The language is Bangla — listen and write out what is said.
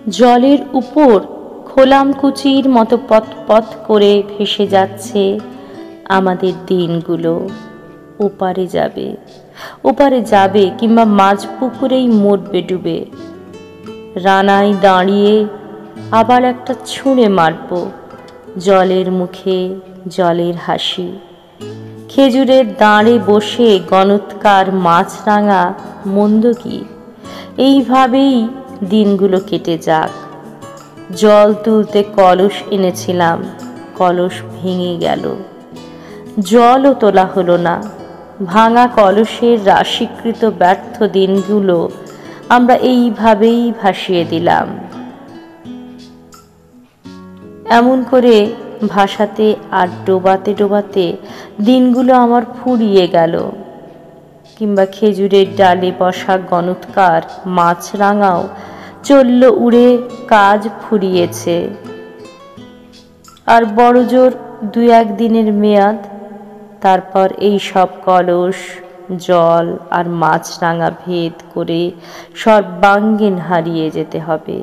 জলের উপর খোলামকুচির মতো পথ পথ করে ভেসে যাচ্ছে আমাদের দিনগুলো। ওপারে যাবে কিংবা মাঝ পুকুরেই মরবে ডুবে। রানায় দাঁড়িয়ে আবার একটা ছুঁড়ে মারব, জলের মুখে জলের হাসি। খেজুরের দাঁড়ে বসে গণৎকার মাছরাঙা মন্দ কি? এইভাবেই দিনগুলো কেটে যাক। জল তুলতে কলস এনেছিলাম, কলস ভেঙে গেল, জলও তোলা হলো না। ভাঙা কলসের রাশিকৃত ব্যর্থ দিনগুলো আমরা এইভাবেই ভাসিয়ে দিলাম। এমন করে ভাসাতে আর ডোবাতে ডোবাতে দিনগুলো আমার ফুরিয়ে গেল। কিংবা খেজুরের ডালে বসা গণৎকার মাছরাঙাও চলল উড়ে, কাজ ফুরিয়েছে। আর বড়জোর 2-1 দিনের মেয়াদ, তারপর এই সব কলস, জল আর মাছরাঙা ভেদ করে সর্বাঙ্গীন হারিয়ে যেতে হবে।